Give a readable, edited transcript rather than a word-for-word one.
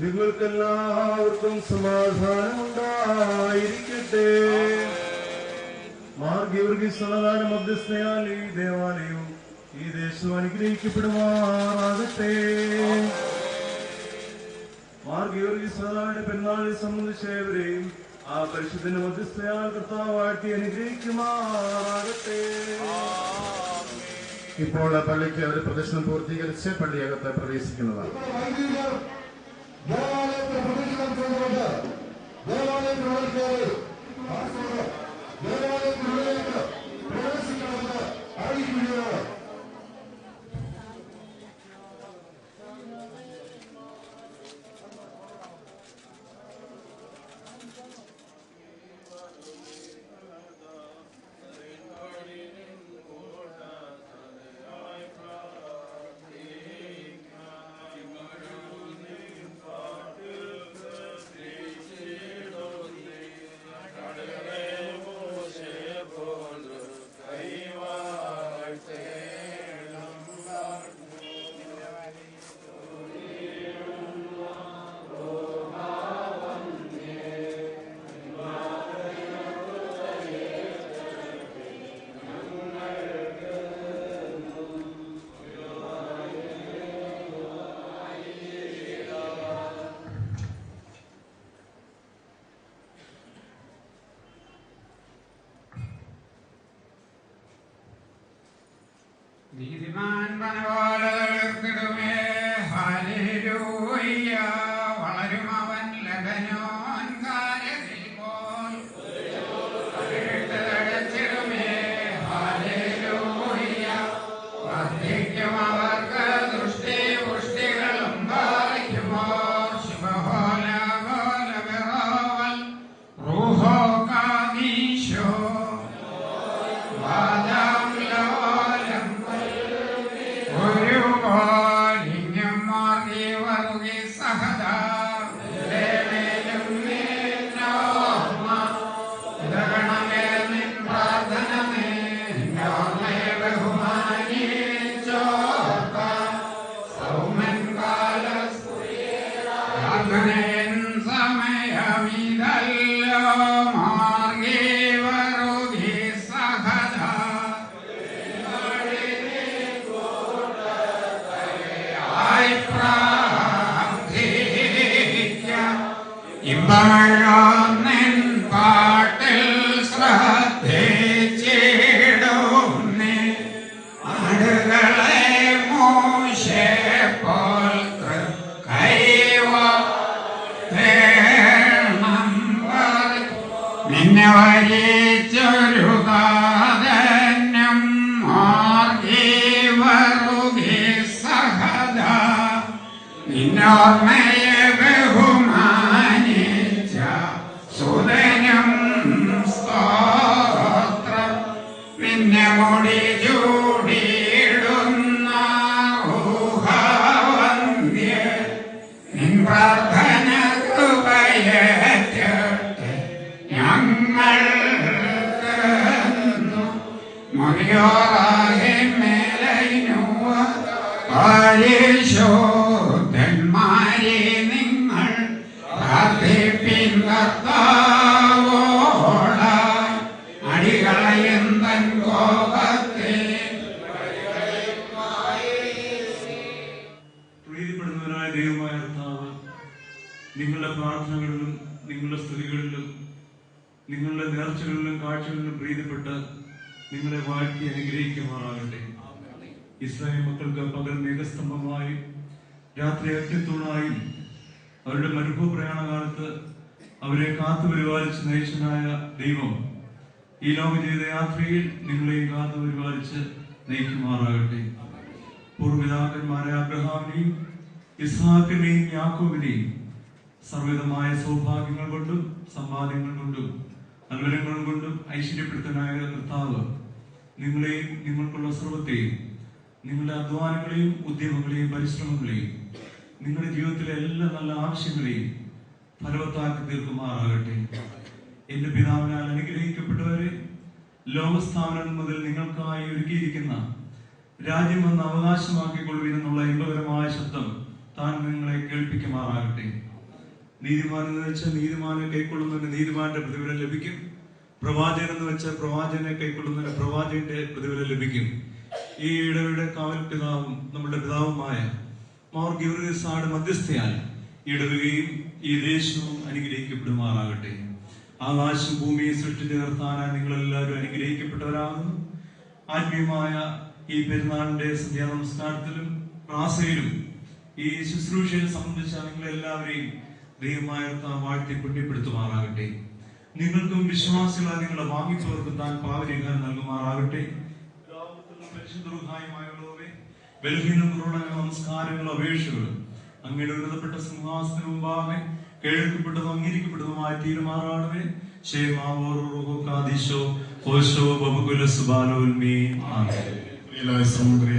നിങ്ങൾക്കെല്ലാവർക്കും സമാധാനമുണ്ടായിരിക്കട്ടെ. മാർ ഗീവർഗീസ് സമാധാന മധ്യസ്ഥയാൽ ഈ ദേവാലയവും ഈ ദേശവും അനുഗ്രഹിക്കപ്പെടുമാറാകട്ടെ. മാർ ഗീവർഗീസ് സമാധാന പെരുന്നാളിനെ സംബന്ധിച്ചവരെയും ആ പരിശുദ്ധന്റെ മധ്യസ്ഥയാൽ കർത്താവാഴ്ത്തി അനുഗ്രഹിക്കുമാറാകട്ടെ. ഇപ്പോൾ പള്ളിക്ക് ഒരു പ്രദക്ഷിണം പൂർത്തീകരിച്ച് പള്ളിയകത്ത് പ്രവേശിക്കുന്നതാണ്. നീതിമാൻ വനവാലകിടുമേ ഹല്ലേലൂയ. വളരും അവൻ ലബനോൻ കാരകിൽ പോൽ അടച്ചിടുമേ ഹല്ലേലൂയ. വർദ്ധിക്കും അവർക്ക് ദൃഷ്ടി പുഷ്ടികളും പാലിക്കുമ്പോൾ ശുഭഹോല ഹോല ബെറോവൽ റൂഹോ കാദീശോ ഇമ്പഴോന്നിൻ പാട്ടിൽ ശ്രദ്ധിച്ചിടുന്നേ. ആടുകളെ മോശെ പോൽ കൈവണം നിന്നെ വരിച്ചൊരു കാതന്യം മാർഗി വറുകി സഹദ. നിന്നോർമ്മയെ ബഹുമാനിച്ച സുതനും സ്തോത്രം. നിന്നെ മുടി ചൂടിയിടുന്ന ഊഹവന്ധ്യ. നിൻ പ്രാർത്ഥന കൃപയേറ്റട്ടെ ഞങ്ങൾക്ക്. മുറിയോറാകെ മേലൈനുവ പരിശോധന്മാരെ നിങ്ങൾ പ്രാർത്ഥിപ്പിൻ കർത്താവോടായി. അടികളയും തൻ കോപത്തെ പ്രീതിപ്പെടുന്നവനായ ദൈവമായ കർത്താവ്, നിങ്ങളുടെ പ്രാർത്ഥനകളിലും നിങ്ങളുടെ സ്തുതികളിലും നിങ്ങളുടെ നേർച്ചകളിലും കാഴ്ചകളിലും പ്രീതിപ്പെട്ട് നിങ്ങളെ വാഴ്ത്തി അനുഗ്രഹിക്കുമാറാകട്ടെ. ഇസ്രായേൽ മക്കൾക്ക് പകൽ മേഘസ്തംഭമായും രാത്രി അഗ്നിത്തൂണായും അവരുടെ മരുഭൂപ്രയാണകാലത്ത് അവരെ കാത്തു പരിപാലിച്ച് നയിച്ചനായ ദൈവം ഈ ലോക ജീവിതയാത്രയിൽ നിങ്ങളെയും കാത്തു പരിപാലിച്ച് നയിക്കുമാറാകട്ടെ. പൂർവ്വപിതാക്കന്മാരായ അബ്രഹാമിനെയും ഇസ്ഹാക്കിനെയും യാക്കോബിനെയും സർവ്വവിധമായ സൗഭാഗ്യങ്ങൾ കൊണ്ടും സമ്പാദ്യങ്ങൾ കൊണ്ടും അത്ഭുതങ്ങൾ കൊണ്ടും ഐശ്വര്യപ്പെടുത്തനായ കർത്താവ് നിങ്ങളെയും നിങ്ങൾക്കുള്ള സർവത്തെയും നിങ്ങളുടെ അധ്വാനങ്ങളെയും ഉദ്യമങ്ങളെയും പരിശ്രമങ്ങളെയും നിങ്ങളുടെ ജീവിതത്തിലെ എല്ലാ നല്ല ആവശ്യങ്ങളെയും ഫലവത്താക്കി തീർക്കുമാറാകട്ടെ. എന്റെ പിതാവിനാൽ അനുഗ്രഹിക്കപ്പെട്ടവരെ, ലോകസ്ഥാപനം മുതൽ നിങ്ങൾക്കായി ഒരുക്കിയിരിക്കുന്ന രാജ്യം വന്ന് അവകാശമാക്കിക്കൊള്ളുവിനെന്നുള്ള ഇമ്പകരമായ ശബ്ദം താൻ നിങ്ങളെ കേൾപ്പിക്കുമാറാകട്ടെ. നീതിമാൻ എന്ന് വെച്ചാൽ നീതിമാനെ കൈക്കൊള്ളുന്നതിന് നീതിമാന്റെ പ്രതിഫലം ലഭിക്കും. പ്രവാചകൻ എന്ന് വെച്ചാൽ പ്രവാചകനെ കൈക്കൊള്ളുന്നതിന് പ്രവാചകന്റെ പ്രതിഫലം ലഭിക്കും. ഈ ഇടവയുടെ കാവൽ പിതാവും നമ്മുടെ പിതാവുമായ മോർ ഗീവർഗീസായുടെ മധ്യസ്ഥയായി ഇടവുകയും ഈ ദേശവും അനുഗ്രഹിക്കപ്പെടുമാറാകട്ടെ. ആകാശം ഭൂമിയെ സൃഷ്ടിച്ച് നിർത്താനായി നിങ്ങളെല്ലാവരും അനുഗ്രഹിക്കപ്പെട്ടവരാകുന്നു. ആത്മീയമായ ഈ പെരുന്നാളിന്റെ സന്ധ്യാ നമസ്കാരത്തിലും പ്രാസയിലും ഈ ശുശ്രൂഷയെ സംബന്ധിച്ച നിങ്ങളെല്ലാവരെയും ദൈവമായ വാഴ്ത്തി പുണ്യപ്പെടുത്തുമാറാകട്ടെ. നിങ്ങൾക്കും വിശ്വാസികളായി നിങ്ങളെ വാങ്ങിച്ചവർക്കും താൻ പാവരികാരം നൽകുമാറാകട്ടെ. പരിശുദ്ധമായുള്ളവരെ ബലഹീനം കുറവുള്ള നമസ്കാരങ്ങളും അപേക്ഷകളും അങ്ങയുടെ ഉന്നതപ്പെട്ട സിംഹാസനം മുമ്പാകെ കേൾക്കപ്പെട്ടതും അംഗീകരിക്കപ്പെട്ടതുമായ തീരുമാറാണമേ. സമുദ്ര